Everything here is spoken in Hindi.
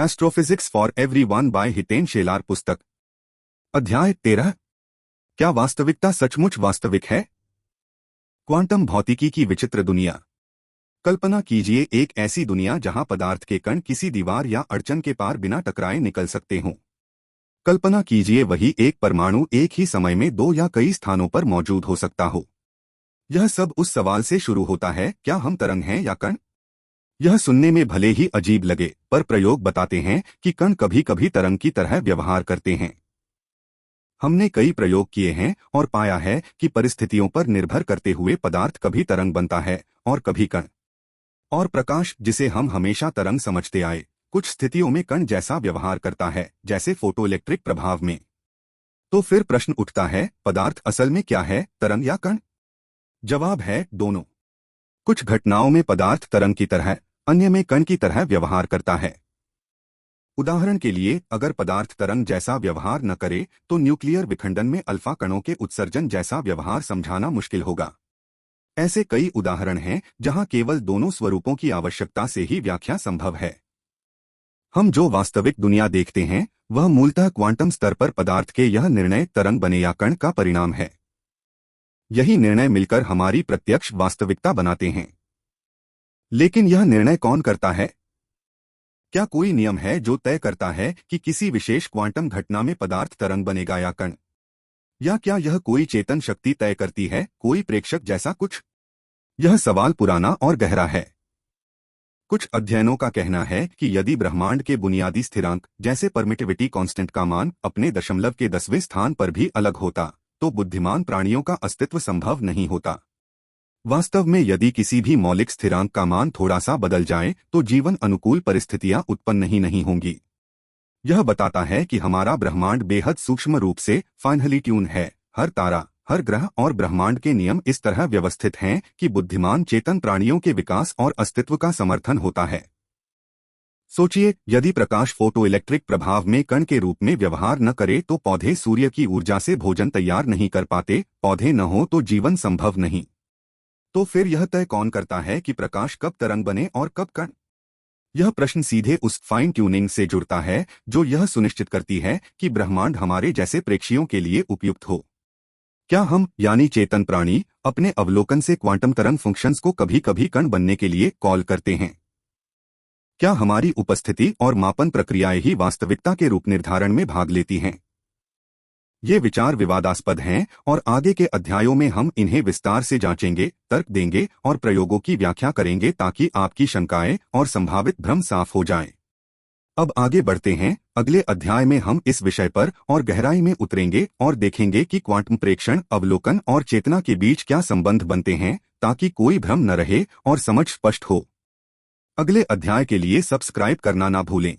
Astrophysics for everyone by Hiten Shelar पुस्तक। अध्याय 13। क्या वास्तविकता सचमुच वास्तविक है? क्वांटम भौतिकी की विचित्र दुनिया। कल्पना कीजिए एक ऐसी दुनिया जहां पदार्थ के कण किसी दीवार या अड़चन के पार बिना टकराए निकल सकते हों। कल्पना कीजिए वही एक परमाणु एक ही समय में दो या कई स्थानों पर मौजूद हो सकता हो। यह सब उस सवाल से शुरू होता है, क्या हम तरंग हैं या कण? यह सुनने में भले ही अजीब लगे, पर प्रयोग बताते हैं कि कण कभी कभी तरंग की तरह व्यवहार करते हैं। हमने कई प्रयोग किए हैं और पाया है कि परिस्थितियों पर निर्भर करते हुए पदार्थ कभी तरंग बनता है और कभी कण। और प्रकाश, जिसे हम हमेशा तरंग समझते आए, कुछ स्थितियों में कण जैसा व्यवहार करता है, जैसे फोटोइलेक्ट्रिक प्रभाव में। तो फिर प्रश्न उठता है, पदार्थ असल में क्या है, तरंग या कण? जवाब है दोनों। कुछ घटनाओं में पदार्थ तरंग की तरह, अन्य में कण की तरह व्यवहार करता है। उदाहरण के लिए, अगर पदार्थ तरंग जैसा व्यवहार न करे तो न्यूक्लियर विखंडन में अल्फा कणों के उत्सर्जन जैसा व्यवहार समझाना मुश्किल होगा। ऐसे कई उदाहरण हैं जहां केवल दोनों स्वरूपों की आवश्यकता से ही व्याख्या संभव है। हम जो वास्तविक दुनिया देखते हैं वह मूलतः क्वांटम स्तर पर पदार्थ के यह निर्णय तरंग बने या कण का परिणाम है। यही निर्णय मिलकर हमारी प्रत्यक्ष वास्तविकता बनाते हैं। लेकिन यह निर्णय कौन करता है? क्या कोई नियम है जो तय करता है कि किसी विशेष क्वांटम घटना में पदार्थ तरंग बनेगा या कण? या क्या यह कोई चेतन शक्ति तय करती है, कोई प्रेक्षक जैसा कुछ? यह सवाल पुराना और गहरा है। कुछ अध्ययनों का कहना है कि यदि ब्रह्मांड के बुनियादी स्थिरांक जैसे परमिटिविटी कांस्टेंट का मान अपने दशमलव के 10वें स्थान पर भी अलग होता तो बुद्धिमान प्राणियों का अस्तित्व संभव नहीं होता। वास्तव में यदि किसी भी मौलिक स्थिरांक का मान थोड़ा सा बदल जाए तो जीवन अनुकूल परिस्थितियां उत्पन्न ही नहीं होंगी। यह बताता है कि हमारा ब्रह्मांड बेहद सूक्ष्म रूप से फाइनली ट्यून है। हर तारा, हर ग्रह और ब्रह्मांड के नियम इस तरह व्यवस्थित हैं कि बुद्धिमान चेतन प्राणियों के विकास और अस्तित्व का समर्थन होता है। सोचिए, यदि प्रकाश फोटोइलेक्ट्रिक प्रभाव में कण के रूप में व्यवहार न करे तो पौधे सूर्य की ऊर्जा से भोजन तैयार नहीं कर पाते, पौधे न हो तो जीवन संभव नहीं। तो फिर यह तय कौन करता है कि प्रकाश कब तरंग बने और कब कण? यह प्रश्न सीधे उस फाइन ट्यूनिंग से जुड़ता है जो यह सुनिश्चित करती है कि ब्रह्मांड हमारे जैसे प्रेक्षियों के लिए उपयुक्त हो। क्या हम, यानी चेतन प्राणी, अपने अवलोकन से क्वांटम तरंग फंक्शंस को कभी कभी कण बनने के लिए कॉल करते हैं? क्या हमारी उपस्थिति और मापन प्रक्रियाएं ही वास्तविकता के रूप निर्धारण में भाग लेती हैं? ये विचार विवादास्पद हैं और आगे के अध्यायों में हम इन्हें विस्तार से जांचेंगे, तर्क देंगे और प्रयोगों की व्याख्या करेंगे ताकि आपकी शंकाएं और संभावित भ्रम साफ हो जाएं। अब आगे बढ़ते हैं। अगले अध्याय में हम इस विषय पर और गहराई में उतरेंगे और देखेंगे कि क्वांटम प्रेक्षण, अवलोकन और चेतना के बीच क्या संबंध बनते हैं, ताकि कोई भ्रम न रहे और समझ स्पष्ट हो। अगले अध्याय के लिए सब्सक्राइब करना ना भूलें।